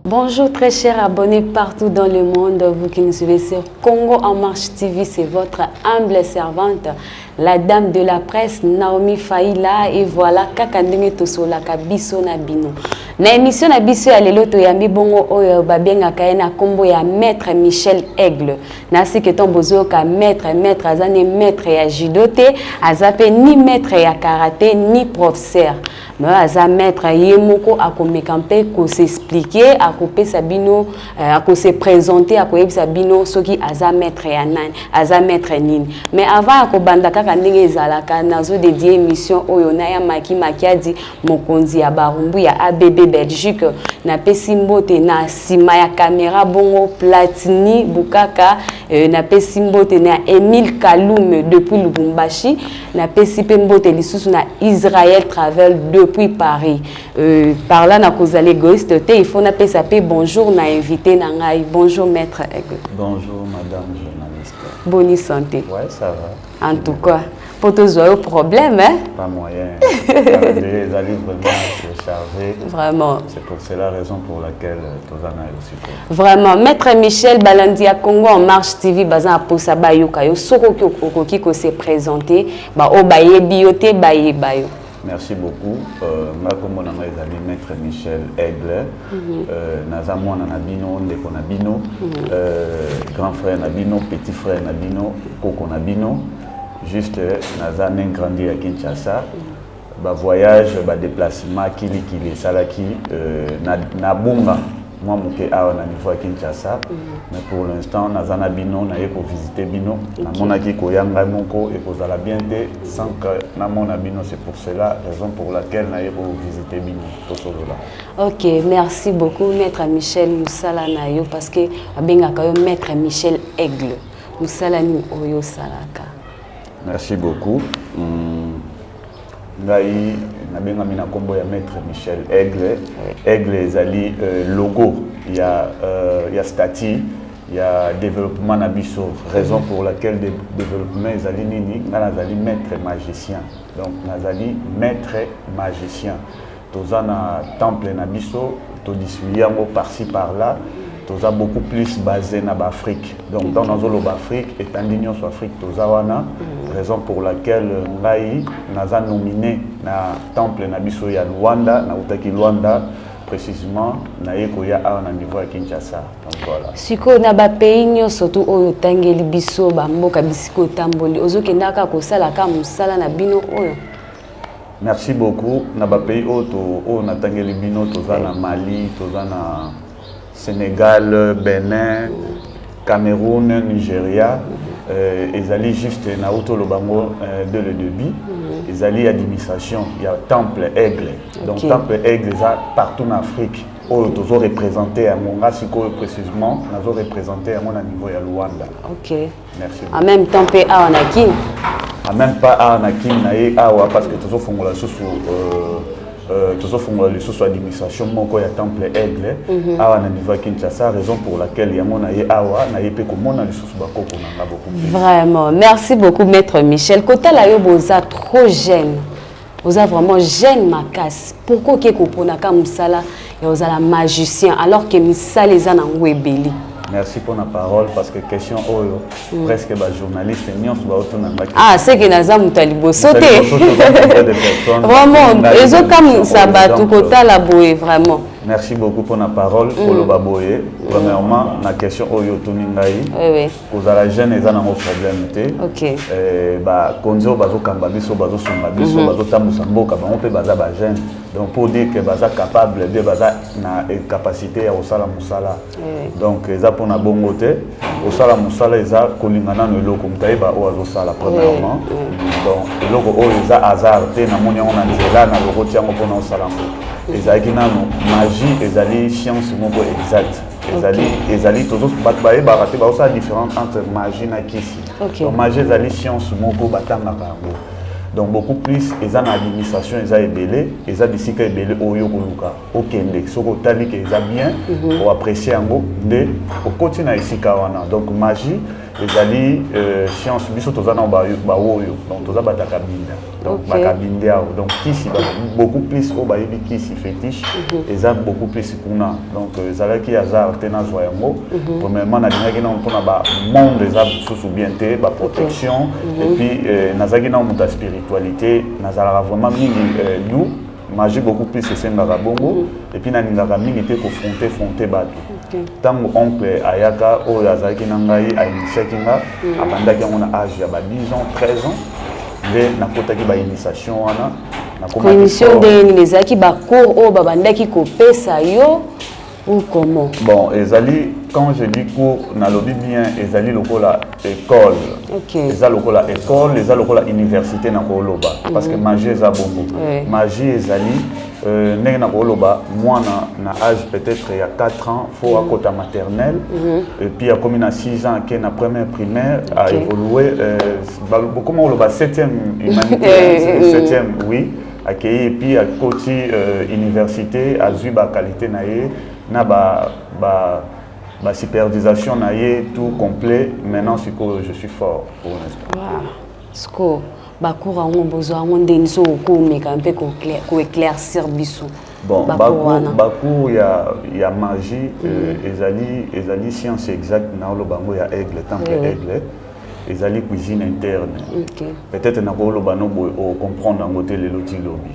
Bonjour très chers abonnés partout dans le monde, vous qui nous suivez sur Congo en Marche TV, c'est votre humble servante, la dame de la presse Naomi Faïla, et voilà kakandenge tosola kabiso na bino. Na émission na biso ya lelo toyambi bongo oyo babenga kaena kombo ya maître Michel Aigle. Na siketon bozo ka maître azane maître ya judo te, azape ni maître ya karaté ni professeur. Mais aza maître yemoko akomekampe ko s'expliquer, akope sabino, ako se présenter, akoyeb sabino soki aza maître ya nani, aza maître nini. Mais avant akobanda kaka ndenge ezalaka nazo dédier émission oyo na ya maki makiadi mokonzi ya barumbu ya ABB Belgique na pesi mbote na sima ya caméra bongo Platini Bukaka, na pesi mbote na Emile Kalume depuis Lubumbashi, na pesi mbote lisusu na Israël Travel depuis Paris. Par là na cause l'égoïste te il faut na pesa pe bonjour na invité na ngai. Bonjour maître Aigle. Bonjour madame journaliste. Bonne santé. Ouais, ça va. En tout cas, pour tous vos problèmes, hein? Pas moyen. Les alliés vraiment chargés. Vraiment. C'est pour cela la raison pour laquelle Tozana est aussi pour. Vraiment. Maître Michel Balandia Congo en Marche TV, Bazan Aposa Bayoka, yo soko ki ko se présenter, ba o baye bioté baye bayo. Merci beaucoup. Comme on a maître Michel Aigle, Nazamo Nabino, Ndeko Nabino, grand frère Nabino, petit frère Nabino, Koko Nabino. Juste Nazane grandi à Kinshasa. Voyage, déplacement, Kili Salaki, Nabunga. Moi, je suis à niveau à Kinshasa, mais pour l'instant, Nazana Bino, je vais visiter Bino. Je suis Koyanga Monko et que ça bien sans que Namona Bino, c'est pour cela, raison pour laquelle je vais visiter Bino. Ok, merci beaucoup, Maître Michel Moussala Nayo, parce que Maître Michel Aigle. Moussala Ni Oyo Salaka. Merci beaucoup. Ngai nabenga mina kombo ya maître Michel Aigle. Aigle ezali logo, il y a statut, il y a développement nabiso, raison pour laquelle développement ezali nini nazali maître magicien. Donc nazali maître magicien. Tozana temple nabiso, to dissuyango par-ci par-là. Toza beaucoup plus basé na Afrique. Donc dans l'Afrique et Tandignon sur Afrique tozawana, raison pour laquelle ngai naza nominé na temple na biso ya Luanda, na utaki Luanda précisément na yeko ya na niveau ya Kinshasa. Donc voilà. Siko na ba pays nyonso to oyo tangeli biso ba mboka bisiko tamboli ozokendaka ko sala ka musala na bino oyo. Merci beaucoup. Na ba pays oyo na tangeli bino tozana Mali, tozana Sénégal, Bénin, Cameroun, Nigeria, ils allaient juste na Lobango de le début. Ils allaient à l'administration, il y a Temple Aigle. Donc Temple Aigle, ça partout en Afrique. Ils ont représenté à mon Siko précisément, ils ont représenté à mon niveau à Luanda. Ok. Merci. En même temps, à Anakin. En même pas à Anakin, parce que tous ont la sous tous les sous administration moko ya temple Aigle awa na niveau Kinshasa, raison pour laquelle yamona ye awa na yepe komona les sous bakoko na beaucoup plus. Vraiment, merci beaucoup maître Michel. Kota la yo boza trop jeune. Boza vraiment jeune makas. Pourquoi ke ko ponaka musala ya ozala magicien alors que misala eza na ngwebeli? Merci pour la parole parce que question oyo presque ba journaliste nyonso ba otonanga. Ah, c'est que naza mutalibo sauter. Vraiment, les autres comme ça ba tout kota la boé vraiment. Merci beaucoup pour la parole pour le baboye. Premièrement, la question oyo toningai. Oui. Pour la jeune eza na problème té. OK. Ba konzo bazo kamba biso bazo somba biso bazo tambusa mboka ba on peut baza ba jeune. Donc pour dire que baza capable de baza na capacité ya osala musala. Donc eza pour na bongo te osala musala eza kolingana no eloko mutaiba o azosala premièrement. Donc eloko o eza hasard te na moni on na nzela na loko tiango pona osala ngo. Ezali nano magie ezali science moko exact. Ezali toujours batbaye barate ba osala différence entre magie na kisi. Donc magie ezali science moko batanga kango. Donc beaucoup plus ils ont l'administration ils ont ébélé ils ont décidé que ébélé oyo koluka okende soko tali que ils ont bien pour apprécier en gros de au continent ici kawana. Donc magie ils allaient science biso tozana ba oyo donc toza bataka binda. Donc bakabindia donc kisi beaucoup plus au bayebi kisi fétiche et ça beaucoup plus kuna donc ça qui hasard tena zoyango premièrement na dinga na mpona ba monde za sous bien té ba protection et puis nazaki na muta spiritualité nazala vraiment mingi nous magie beaucoup plus c'est ngaka bongo et puis na ningaka mingi té confronter bato tango oncle ayaka o yazaki na ngai a initiaki nga abandaki ngona âge ya ba 10 ans 13 ans na kotaki ba initiation wana na commission de les ba cours o babandaki ko pesa yo ou comment bon ezali quand je dis cours na lobi bien ezali lokola école eza lokola école eza lokola université na koloba parce que magie eza bongo magie ezali ndenge na koloba mwana na âge peut-être il y a 4 ans faut à côté maternelle et puis à comme na 6 ans qui na première primaire a évolué comment on le 7e humanité 7e oui accueilli et puis à côté université a vu ba qualité na ba supervision na tout complet maintenant c'est que je suis fort pour l'instant sko ba cours on besoin on denso ko meka un peu ko éclaircir biso bon ba cours il y a magie ezali science exacte na lo bango ya aigle temple aigle ezali cuisine interne peut-être na ko lo bano o comprendre ngote le loti lobby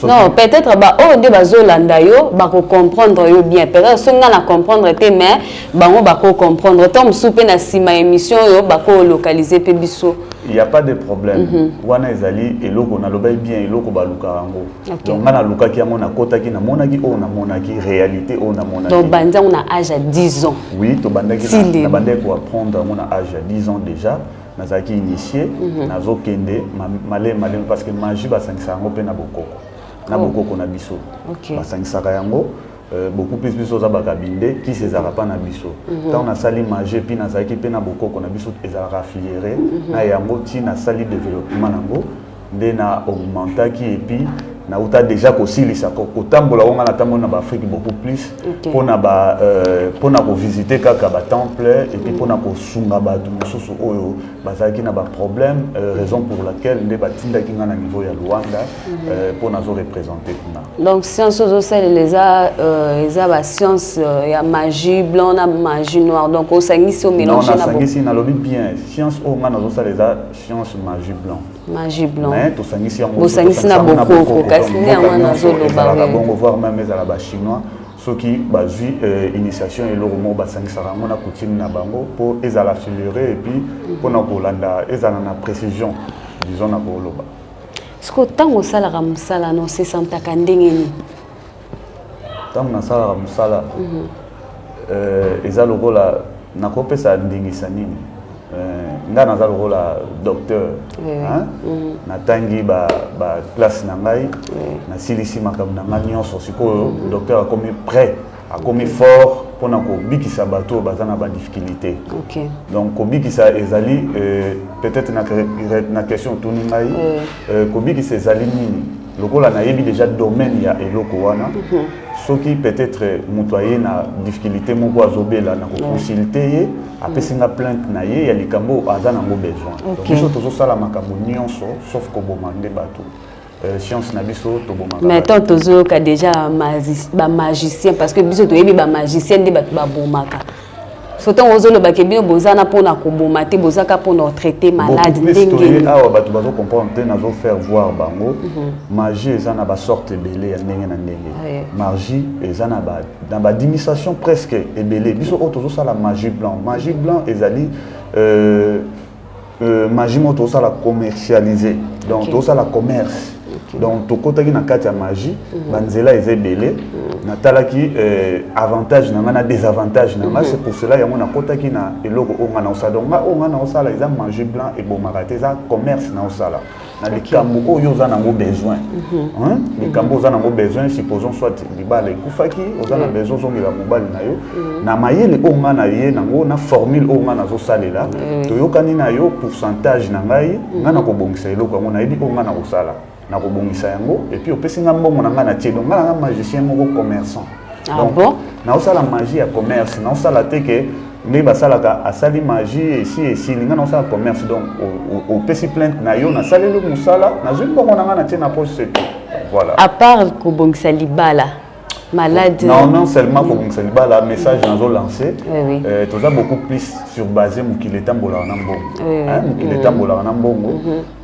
non peut-être ba o nde bazolanda yo ba ko comprendre yo bien peut-être so nga na comprendre te mais bango ba ko comprendre tom soupe na sima émission yo ba ko localiser pe biso il y a pas de problème wana ezali eloko na lobay bien eloko ba luka yango donc nga na luka ki yango na kotaki na monaki o na monaki réalité o na monaki donc banda on a âge à 10 ans oui to bandaki na bandaki pour apprendre on a âge à 10 ans déjà nazaki initié nazo kende malé parce que magie basangisa yango pe na bokoko na biso basangisaka yango beaucoup plus biso za bakabinde qui sezaka pa na biso tant na sali magie puis nazaki pe na bokoko na biso ezalaka affiliéré na yango ti na sali développement nango nde na augmentaki et puis na uta déjà kosilisa kotambola onga na tambo na Afrique beaucoup plus pona ko visiter kaka ba temple et puis pona ko sunga ba mususu oyo bazaki na ba problème raison pour laquelle nde batindaki nga na niveau ya Rwanda pona zo représenter kuna donc science aux celles les a ba science ya magie blanc na magie noire donc au sangisi au mélange na sangisi na lobi bien science au nga na zo celles les science magie blanc magie blanc mais to sangisi na bokoko kasi ni amana na zolo ba bongo voir même les arabes chinois ceux qui bazui initiation et leur mot basangisaka ngona coutume na bango pour ezala accélérer et puis pour na kolanda ezala na précision disons na koloba sko tango sala ka musala no se santaka ndenge ni tango na sala ka musala ezala lokola na kopesa ndingisa nini nga naza lokola docteur natangi ba classe na ngai nasilisi makambo na ngai nyonso sikoyo docteur akomi prêt akomi fort mpona kobikisa bato baza na badifficulté donc kobikisa ezali peut-être na question tuni ngai kobikisa ezali nini lokola nayebi déjà domaine ya eloko wana soki peut-être mutoye na difficulté moko azobela na ko consulter ye apesinga plainte na ye ya likambo aza nango besoin donc biso tozosala makambo nyonso sauf kobomande bato science na biso tobomaka mais tant tozoyoka déjà ba magicien parce que biso toyebi ba magicien nde bato babomaka soto ozolo bakebino bozana pona koboma te bozaka pona traiter malade ndenge awa bato bazo comprendre te nazo faire voir bango magie eza na ba sorte ebele ya ndenge na ndenge magie eza na ba dimension presque ebele biso oto sala magie blanc ezali magie moto sala commercialiser donc to sala commerce donc tokotaki na kati ya magie banzela ezebele natalaki avantage na ngana désavantage na ngana c'est pour cela yango nakotaki na eloko o ngana osala donc o ngana osala eza magie blanc et bomaka eza commerce na osala na likambo oyo oza nango besoin likambo oza nango besoin supposons soit libala ekufaki oza na besoin ozongela mobali na yo na mayele o ngana ye nango na formule o ngana zosalela toyokani na yo pourcentage na ngai ngana kobongisa eloko yango nayebi o ngana kosala na kobongisa yango et puis opesinga mbongo na ngana tie donc ngana magicien moko commerçant donc na osala magie ya commerce na osala te ke mais basalaka asali magie ici linga na sala commerce donc au pesi plainte na yo na salelo musala na zumbo ngona na tena poche c'est tout voilà à part ko bongisa libala malade non seulement ko bongisa libala message nazo lancer oui. Toza beaucoup plus sur basé mukile tambola na mbongo hein mukile tambola na mbongo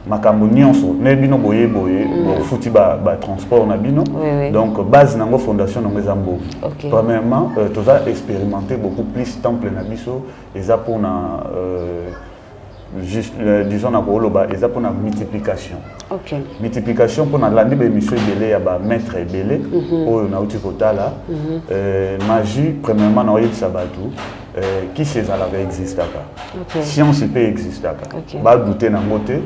makambo nyonso ne bino boye futi ba transport na bino donc base nango fondation nango ezambo premièrement toza expérimenter beaucoup plus temple na biso eza pour na juste disons na koloba eza pour na multiplication multiplication pour na landi be mission belé ya ba maître belé oyo na uti kotala magie premièrement na oyebisa batu qui ces ala existe science peut exister ba douter na ngote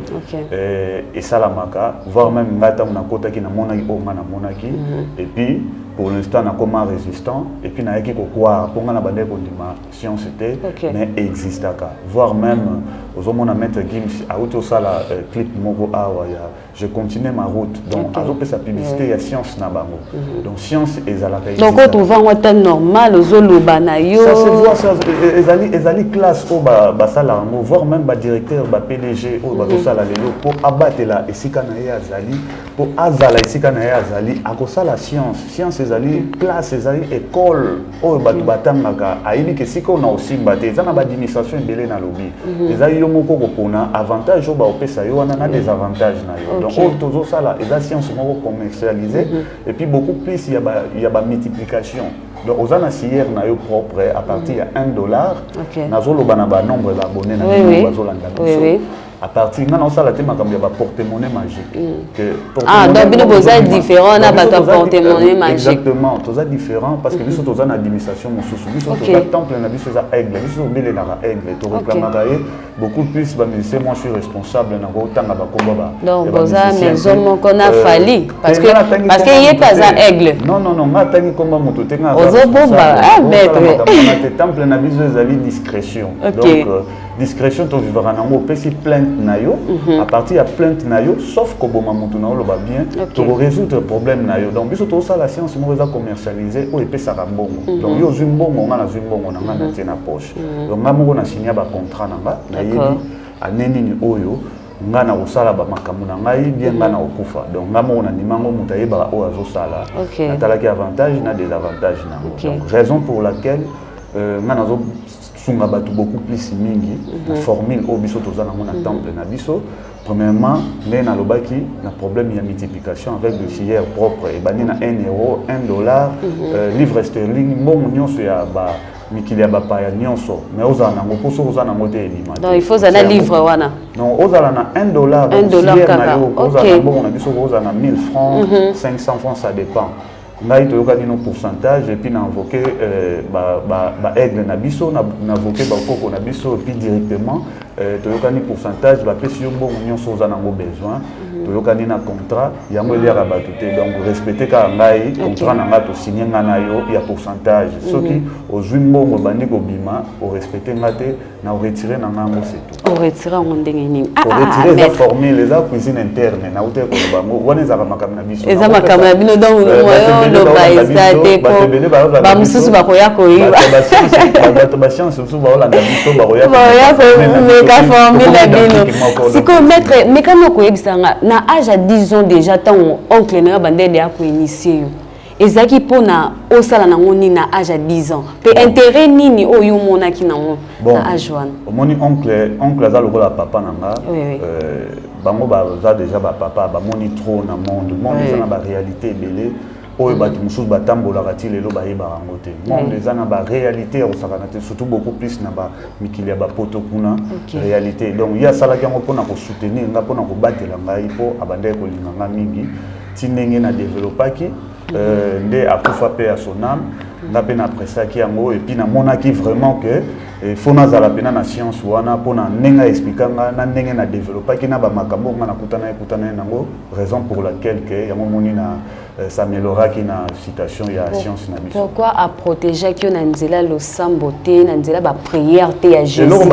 et salamaka voire même ngata na kota ki na monaki o ngana monaki et puis pour l'instant na comment résistant et puis na yaki ko croire pour ngana bande ko ndima science était mais existe voire même aux hommes on mettre Gims à auto sala clip moko awa ya je continue ma route donc azo pe sa publicité ya science na bango donc science ezalaka donc quand on va en temps normal aux loba na yo ça se voit ça ezali classe au ba sala ngo voire même ba directeur ba PDG au ba sala lelo pour abattre la esika na ya azali pour azala esika na ya azali akosala science ezali classe ezali école au ba batangaka ayibi ke siko na osimba te ezana ba administration belé na lobby ezali yo moko ko pona avantage au ba opesa yo wana na des avantages na yo donc toujours ça là ezali science moko commercialisée et puis beaucoup plus il y a ba multiplication donc aux anasières na yo propre à partir de $1 nazoloba na ba nombre d'abonnés na yo bazolanda biso à partir maintenant ça la thème comme il y a porte-monnaie magique que donc bino boza différent na ba porte-monnaie magique exactement tout ça différent parce que biso to za na administration mosusu biso to za temple na biso za aigle biso belé na aigle to réclamer beaucoup plus ba ministère moi je suis responsable na ko tanga ba komba ba donc boza maison moko na fali parce que yé pas za aigle non nga tangi komba moto te nga ozo bomba bête temple na biso ezali discrétion donc discrétion to vivra nango pesi plainte na yo à partir ya plainte na yo sauf ko boma mutu na lo ba bien to résoudre problème na yo donc biso to ça la science mo eza commercialiser o epesa ka mbongo donc yo zwi mbongo nga na zwi mbongo na nga na tie na poche donc nga moko na signer ba contrat na nga na yebi aneni ni oyo nga na osala ba makambo na ngai bien nga na okufa donc nga moko na ndimango mutu ayeba o azosala na talaki avantage na désavantage na donc raison pour laquelle nga nazo sunga batu beaucoup plus mingi la formule au biso toza na temple na biso premièrement mais na lobaki na problème ya multiplication avec le chier propre et bani na €1 $1 livre sterling mbongo nyonso ya ba mikili ya bapa ya nyonso mais ozala nango poso ozala nango te elima donc il faut zana livre wana non ozala na $1 na yo ozala na mbongo na biso ozala na 1000 francs 500 francs ça dépend ngai toyokani no pourcentage et puis na invoquer ba aigle na biso na invoquer ba koko na biso et puis directement toyokani pourcentage ba pesi yo mbongo nyonso oza nango besoin toyokani na contrat yango eliaka bato te donc respecter ka ngai contrat na nga to signer nga na yo ya pourcentage soki ozwi mbongo bandi kobima o respecter nga te na o retirer na ngango c'est tout o retirer ngo ndenge nini o retirer za formule les cuisine interne na ute ko bango wana ezaka makambo na biso eza makambo na bino donc lo baizate ko ba mususu bakoya koyiba bato ba science mususu baolanda biso bakoya ka formule bino siko maître mais comment koyebisanga na âge à 10 ans déjà tant oncle na bandele ya ko initier yo ezaki pona osala na ngoni na âge à 10 ans pe intérêt nini oyo mona ki na na âge wana omoni oncle za lokola papa nanga bango baza déjà ba papa ba moni trop na monde eza na ba réalité belé oyo bato mususu batambolaka ti lelo bayebaka yango te monde eza na ba réalité ya kosakana te surtout beaucoup plus na ba mikili ya bapoto kuna réalité donc ye asalaki yango mpona kosoutenir nga mpona kobatela ngai mpo abandaki kolinga nga mingi ti ndenge na développaki nde akufa mpe ya son âme nga mpe na appréciaki yango et puis namonaki vraiment que fo nazala mpena na science wana mpona ndenge aexplika nga na ndenge na développaki na bamakambo nga nakutana ye nango raison pour laquelle ke yango moni na s'amélioraki na citation ya science na biso. Pourquoi a protégé que na nzela lo samboté na nzela ba prière te ya Jésus-Christ?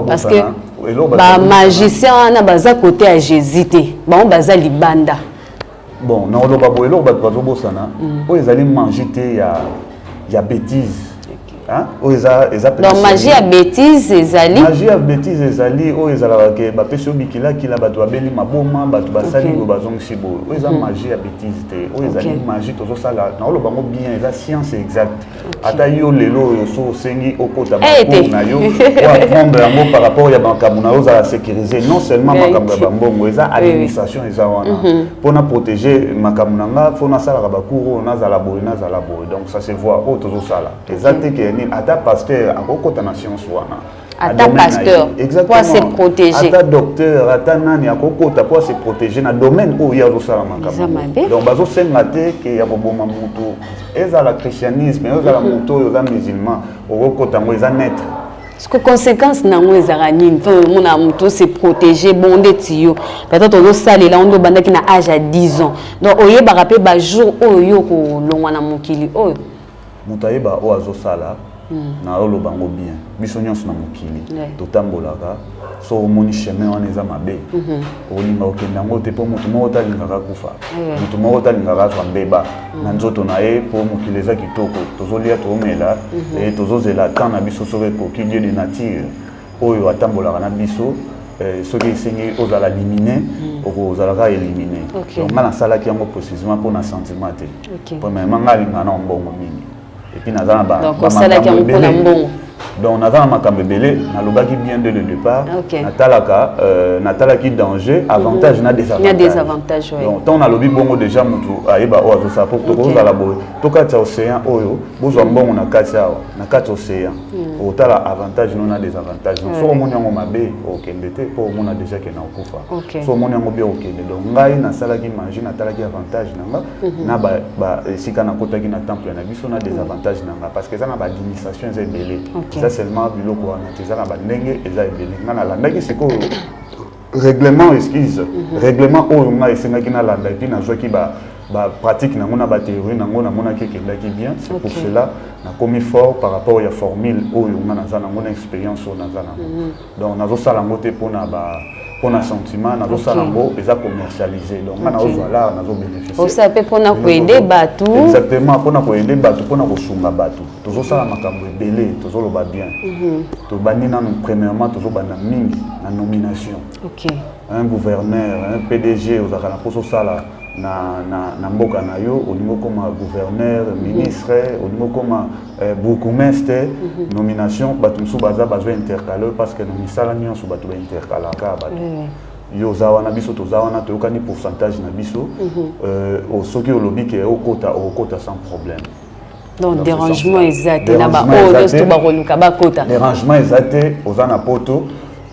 Parce que ba magicien na baza côté ya Jésus te ba on baza libanda. Bon na oloba bo eloko bato bazobosana oyo ezali manger te ya bêtise hein donc magie à bêtise ezali magie à bêtise ezali o ezala ke ba peso bikila kila bato abeli maboma bato basali bo bazongisi bo o eza magie à bêtise te o ezali magie tozo sala na lo bango bien eza science exacte ata yo lelo yo so sengi okota ba na yo o apprendre yango par rapport ya bankamu na oza sécuriser non seulement makambo ya bambongo eza administration eza wana pona protéger makambo nanga fona sala ba cours na zala boy donc ça se voit o tozo sala exacte que ni ata pasteur akokota na science wana ata pasteur pour se protéger ata docteur ata nani akokota pour se protéger na domaine où il y a zo sala makambo donc bazo senga te que ya boboma mutu eza la christianisme eza la mutu eza musulman okokota ngo eza net. Est-ce que conséquence nango ezara nini mon amuto se protéger bonde tio peut-être ozo sala là on do banda ki na âge à 10 ans donc oye ba rappeler ba jour oyo ko longwa na mokili oyo mutayeba o azo sala na olo bango bien biso nyonso na mokili totambolaka so omoni chemin wana eza mabe olinga okenda ngo te po mutu moko talingaka kufa mutu moko talingaka zwa mbeba na nzoto na ye po mokili eza kitoko tozolia toomela tozozela temps na biso soki ekoki dieu de nature oyo atambolaka na biso soki esengi ozala limine okozalaka élimine donc nga nasalaki yango précisément mpona sentiment te premièrement nga alingaka na mbongo mingi et puis nazana ba donc nazana makambo ebele nalobaki bien dès le départ natalaki danger avantage na désavantage donc tant nalobi bongo déjà mutu ayeba o azosa po tokozala boye tokati ya océan oyo bozwa mbongo na kati awa na kati océan otala avantage no na désavantage donc so omoni yango mabe okende te po omona déjà ke na okufa so omoni yango bien okende donc ngai nasalaki magie natalaki avantage nanga na ba esika nakotaki na temple na biso na désavantage nanga parce que eza na baadministration eza ebele ça seulement biloko wana eza na bandenge eza ebele nga nalandaki sikoyo règlement esquisse règlement oyo nga esengaki nalanda epuis nazwaki ba pratique nango na bathéorie nango namonaki ekendaki bien c'est pour cela nakomi fort par rapport ya formule oyo nga naza nango na expérience oyo naza nango donc nazosala yango te mpona sentiment nazosala yango eza commercialisé donc nga nazozwala nazobénéficie osa mpe mpona koyede bato exactement mpona koyede bato mpona kosunga bato tozosala makambo ebele tozoloba bien tobandi nano premièrement tozobanda mingi na nomination un gouverneur un PDG ozalaka na mposo osala na mboka na yo olingo koma gouverneur ministre olingo koma bourgmestre nomination bato mosusu baza bazwa intercale parce que na misala nyonso bato baintercalaka bato yo oza wana biso toza wana toyokani pourcentage na biso soki olobi ke okota sans problème donc dérangement eza te na baoyo to bakoluka bakota dérangement eza te oza na poto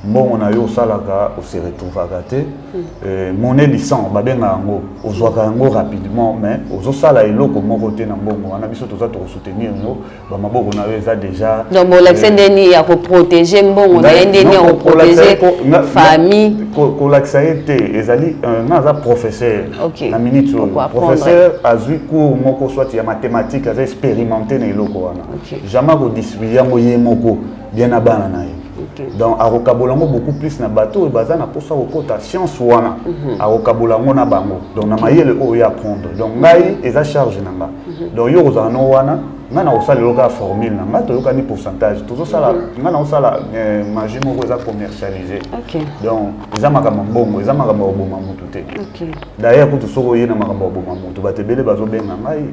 mbongo na yo osalaka ose retrouvaka te monnaie licence babenga yango ozwaka yango rapidement mais ozosala eloko moko te na mbongo wana biso toza tokosoutenir yo bamaboko na yo eza déjà donc bolakisa ndeni ya koprotege mbongo na ye ndeni ya koprotege famille kolakisa ye te ezali nga aza professeur na minute oyo professeur azwi cours moko swati ya mathématique aza expérimenté na eloko wana jamais kodistribue yango ye moko bien na bana na ye donc akokabolango beaucoup plus na bateau et baza na posa okota science wana akokabolango na bango donc na mayele oyo apprendre donc ngai eza charge nanga donc yo kozala no wana nga na osala loka formule nanga toyokani pourcentage tozosala nga na osala magie moko eza commercialisé donc eza makambo mbongo eza makambo oboma mutu te d'ailleurs kutu soko oye na makambo oboma mutu bato ebele bazobenga ngai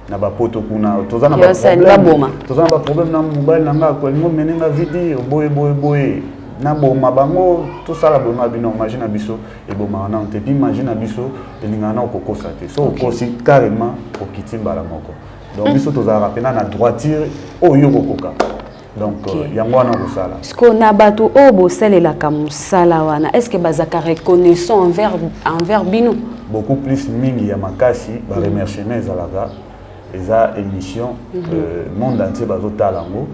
na bapoto kuna toza na problème na mobile nanga kolingo menenga vidi boye na boma bango tosala boma bino magie na biso eboma na te puis magie na biso elinga na okokosa te so okosi carrément okiti mbala moko donc biso tozala pena na droiture oyo kokoka donc yango wana kosala est-ce qu'on a bato o bosalelaka mosala wana est-ce que bazaka reconnaissant envers bino beaucoup plus mingi ya makasi ba remerciement ezalaka eza émission monde entier bazotala yango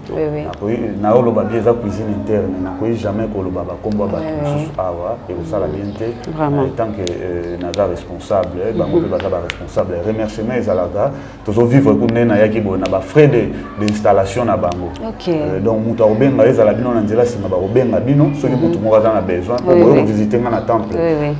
naoloba bien eza cuisine interne nakoyi jamais koloba bakombo bato mosusu awa ekosala bien te tant que naza responsable bango mpe baza baresponsable remerciement ezalaka tozovivre kuna nayaki boye na bafrais d'installation na bango donc moto akobenga ezala bino na nzela nsima bakobenga bino soki moto moko aza na besoin po boye kovisite nga na temple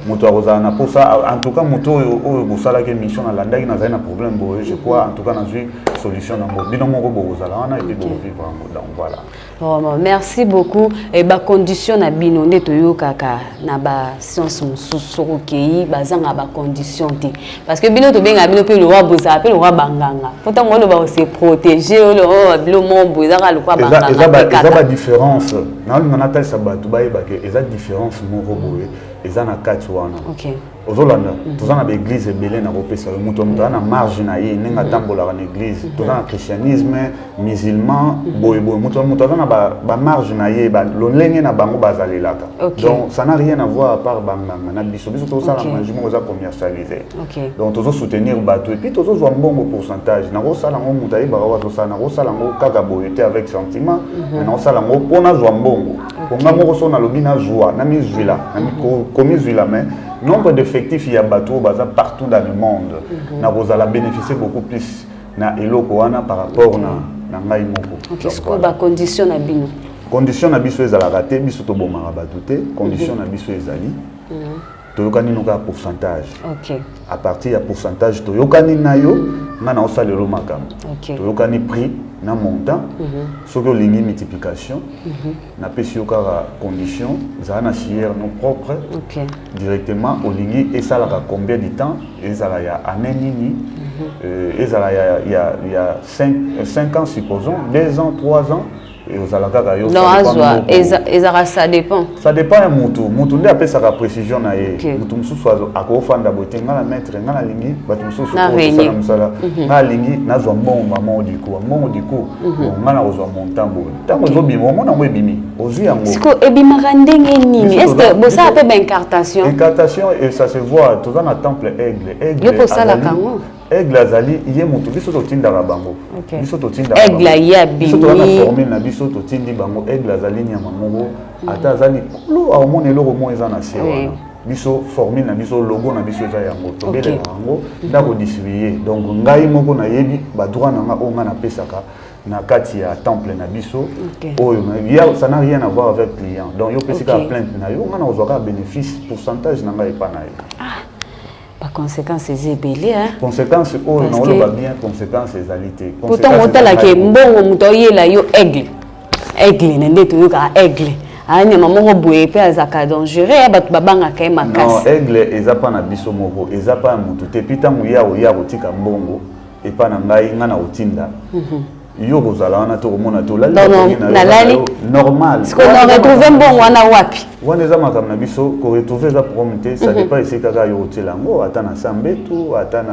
moto akozala na posa en tout cas moto oyo bosalaki émission nalandaki nazali na problème boye je crois tout cas dans une solution dans mon bilan mon robot et puis bon vivre donc voilà. Vraiment, merci beaucoup. Et bah condition na bino nde toyo kaka na ba science mususu kei bazanga ba condition te parce que bino to benga bino pe le roi boza pe le roi banganga pourtant on va se protéger le monde boza ka le roi banganga eza ba différence na on appelle ça ba tubaye ba que eza différence mon robot eza na kati wana. OK. Ozolanda tozana ba église belé na kopesa muto na marge na ye ninga tambola na église tozana christianisme musulman boye muto na ba marge na ye ba lolenge na bango bazalelaka. Donc ça n'a rien à voir à part banganga na biso to ça la management oza commercialisé. Donc tozo soutenir bato et puis tozo zo mbongo pourcentage na ko sala ngo mutayi ba wa to sala na ko sala ngo kaka boyete avec sentiment mais na sala ngo pona zo mbongo ponga moko so na lobina joie na mizuila na komi zuila mais nombre d'effectifs il y a bateau baza partout dans le monde na bozala bénéficier beaucoup plus na eloko wana par rapport na ngai moko. Qu'est-ce que ba condition na bino condition na biso ezala raté biso to bomara bato te condition na biso ezali toyokani noka pourcentage. OK. À partir ya pourcentage toyokani na yo ngana osalelo makambo. OK. Toyokani prix na montant soki olingi multiplication na pesi yo kaka condition ezala na chiere non propre. OK. Directement olingi esalaka combien de temps ezala ya année nini ezala ya 5 ans supposons 2 ans 3 ans et aux alakaka yo non ça dépend ya mutu nde apesaka précision na ye mutu mususu akofanda bote ngala maître ngala lingi bato mususu osala musala ngala lingi nazwa mbongo mamo diku ngana kozwa montant boye ntango ezobima omona yango ebimi ozwi yango siko ebimaka ndenge nini est ce que bosala mpe baincartation et ça se voit toza na temple aigle yo kosalaka yango aigle azali ye mutu biso totindaka bango biso totindaka aigle ya bimi biso tozana formule na biso totindi bango aigle azali nyama moko ata azali kolo aomona eloko mo eza na se wana biso formule na biso logo na biso eza yango tobeleka yango ndako distribuye donc ngai moko nayebi badroit na nga oyo nga napesaka na kati ya temple na biso oyo ça n'a rien à voir avec client donc yo pesika plainte na yo nga na ozwaka bénéfice pourcentage na ngai epa na yo. Conséquences ezebele conséquences oh non le va bien conséquences ezalité pourtant motala ke mbongo muto yela yo aigle nende to yoka aigle anya mamo boye pe azaka dangereux bato babanga ka makasi non aigle eza pa na biso moko eza pa mutu te pitango ya kotika mbongo epa na ngai ngana otinda yo kozala wana to komona to lali normal ce qu'on a retrouvé mbongo wana wapi wana eza makambo na biso ko retrouver za prompte ça dépend ici kaka yo otelango ata na sambetu ata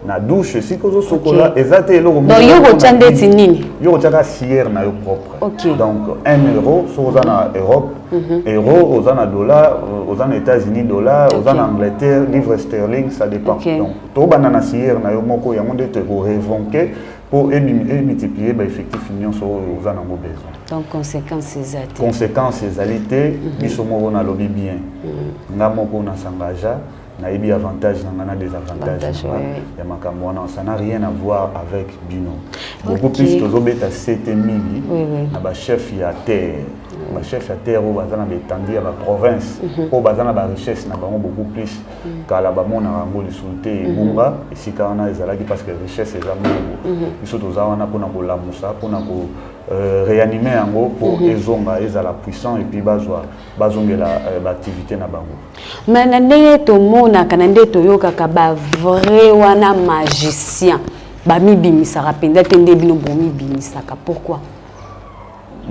na douche si kozo sokola ezate eloko donc yo kochande tinini yo kochaka sière na yo propre donc 1 euro so oza na Europe euro oza na dollar oza na États-Unis dollar oza na Angleterre livre sterling ça dépend donc to bana na sière na yo moko yango nde te ko révonquer pour multiplier l'effectif union sur aux anambo besoin. Donc conséquences ezalité. Conséquences ezalité, biso moko na lobby bien. Nga moko na sangaja, na ebi avantage na désavantage. Ya makambo wana ça n'a rien à voir avec bino. Beaucoup plus tozobeta 7000 na ba chef ya terre. Ba chef ya terre au bazana betandia ba province au bazana ba richesse na bango beaucoup plus kala ba mona rango lisulté bunga esika wana ezalaki parce que richesse eza mungu biso toza wana pona ko lamusa pona ko réanimer yango pour ezonga ezala puissant et puis bazongela ba activité na bango mais na ndenge tomona kana nde toyokaka ba vrai wana magicien ba mibimisaka penda tende bino bomi bimisaka pourquoi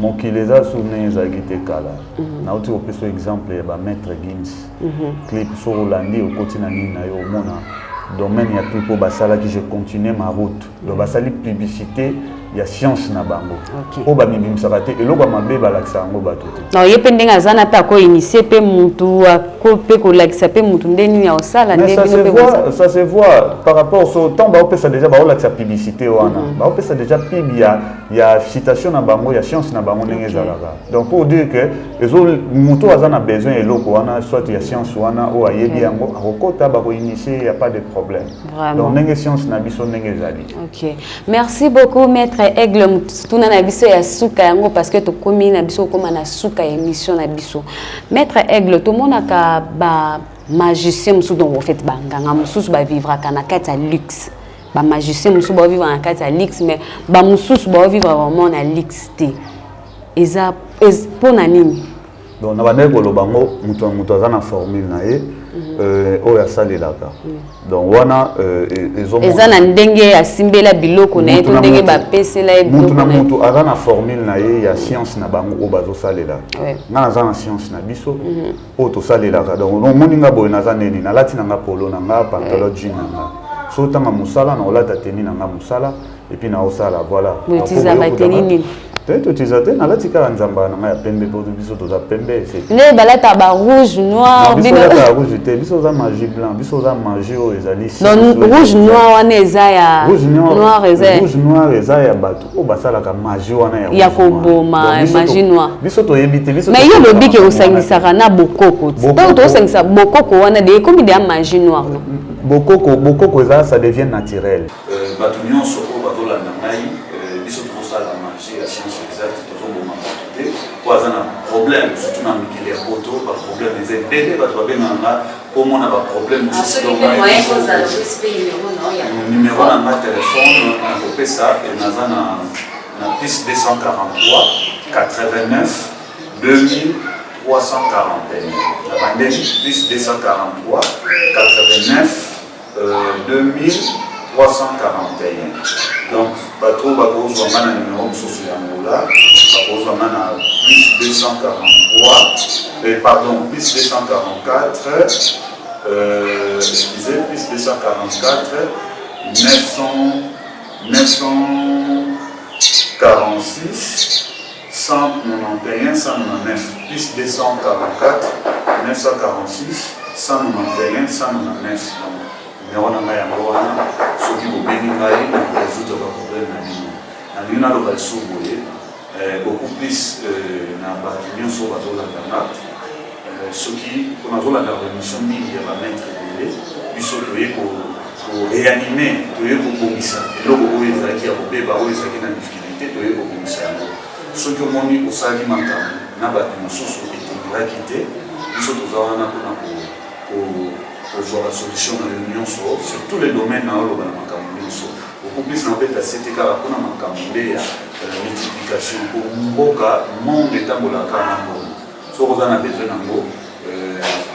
mokileza souvenirs ezalaki te kala nauti kopesa exemple ya bametre Gims clip so olandi okoti na nini na yo omona domaine ya clip oyo basalaki je continue ma route donc basali publicité ya science na bango oyo bamibimisaka te eloko ya mabe balakisa yango bato te non ye mpe ndenge aza na mpe akoinitie mpe mutu mpe kolakisa mpe mutu nde nini ya osala nde ça se voit par rapport so ntango baopesa déjà baolakisa publicité wana baopesa déjà pib ya citation na bango ya science na bango ndenge ezalaka donc pour dire que mutu aza na besoin eloko wana soit ya science wana oyo ayebi yango akokota bakoinitie ya pas de problème donc ndenge science na biso ndenge ezali. Ok, merci beaucoup maître Aigle tuna na biso ya suka yango parce que tokomi na biso koma na suka émission na biso maître Aigle to monaka ba magicien musu donc en fait banganga musu ba vivra kana kati ya luxe ba magicien musu ba vivre en kati à lix mais ba mususu ba vivre vraiment na lix té eza pour na nini donc na bande ko lobango muto azana formule na ye oya salelaka donc wana eza na ndenge asimbela biloko na ye to ndenge ba pesela e biloko na muto azana formule na ye ya science na bango o bazo salela nga azana science na biso o to salelaka donc no moninga boy na zaneni na lati na nga polo na nga pantalon jean na nga so tanga musala na olata teni na nga musala et puis na osala voilà utiza ba teni nini tu utilises na lati ka nzamba na ya pembe pour biso to za pembe c'est ne balata ba rouge noir biso la rouge te biso za magie blanc biso za magie o ezali donc rouge noir wana eza ya noir eza ya bato o basala ka magie wana ya koboma magie noir biso to yebite biso mais yo lobi ke osangisaka na bokoko to osangisa bokoko wana de comme de magie noire bokoko ça devient naturel bato nyonso o bazolanda ngai biso tozosala magie ya science exacte tozoboma bato te po aza na problème surtout na mikili ya poto baproblème eza ebele bato babenganga mpo mona baproblème numéro na nga telefone nakopesa naza na plus 243 89 2000 341 na bandeli plus 243 89 2341 donc bato bakozwa nga na numéro mosusu yango la bakozwa nga na plus 243 pardon plus 244 excusez plus 244 946 191 199 plus 244 946 191 199 numéro na ngai yango wana soki bobengi ngai nakoresoudre baproblème na bino nalingi naloba lisusu boye beaucoup plus na bato nyonso bazolanda soki mpo nazolanda rémission mingi ya bamaître ebele biso toye koréanime toye kobongisa eloko oyo ezalaki ya kobeba oyo ezalaki na difficulté toye kobongisa yango soki omoni osali makambo na bato mosusu etongiraki te biso toza wana mpona kozwa basolution na yo nyonso sur tous les domaines na oloba na makambo nyonso beaucoup plus na obeta sete kaka mpona makambo nde ya multiplication po mboka monde etambolaka na mbongo soki oza na besoin nango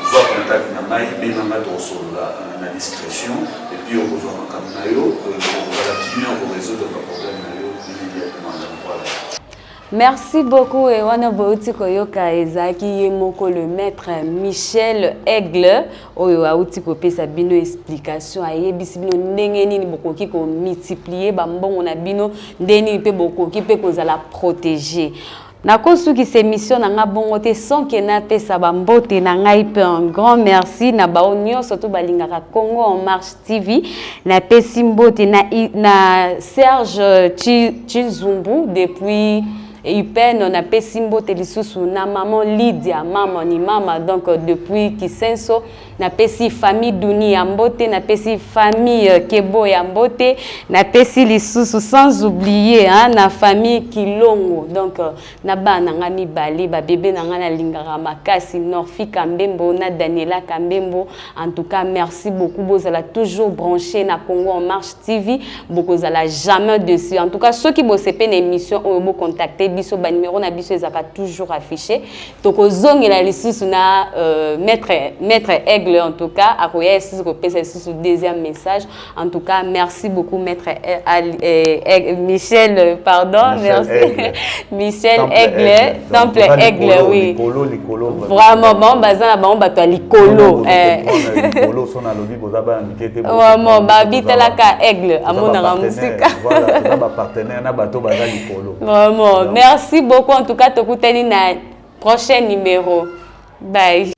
zwa contact na ngai benanga tokosolola na discrétion et puis okozwa makambo na yo okozala kimia okorésoudre baproblème na yo immédiatement voilà. Merci beaucoup et wana bauti koyoka ezaki yemoko le maître Michel Aigle oyo auti kopesa bino explication ayebisi bino ndenge nini bokoki ko multiplier ba mbongo na bino ndeni pe bokoki pe kozala protéger. Nakosuki ces missions na bongo te sans que na pesa ba mbote na ngai pe un grand merci na ba onyo surtout balingaka Congo en marche TV na pesi mbote na Serge Chizumbu depuis Ipen, on a Pessimbo Telisusu, na maman Lydia, maman ni mama, donc depuis Kisenso, na pesi famille Duni Ambote, na pesi famille Kebo Yambote, na pesi Lisusu, sans oublier, hein, na famille Kilongo, donc na ba nanga mibali, ba bébé nanga na lingara makasi, Norfi Kambembo, na Daniela Kambembo, en tout cas, merci beaucoup, vous allez toujours branché na Congo en marche TV, vous allez jamais dessus, en tout cas, ceux qui bossent une émission, on vous contacter. Biso ba numéro na biso ezaka toujours affiché toko zongela lisusu na maître Aigle en tout cas akoya lisusu ko pesa lisusu deuxième message en tout cas merci beaucoup maître Michel pardon merci Michel Aigle Temple Aigle oui vraiment bon bazana ba bato likolo likolo sona lobi bozaba ndikete vraiment ba bitelaka Aigle amona musika voilà ba partenaire na bato baza likolo vraiment merci beaucoup en tout cas tokutani na prochain numéro bye.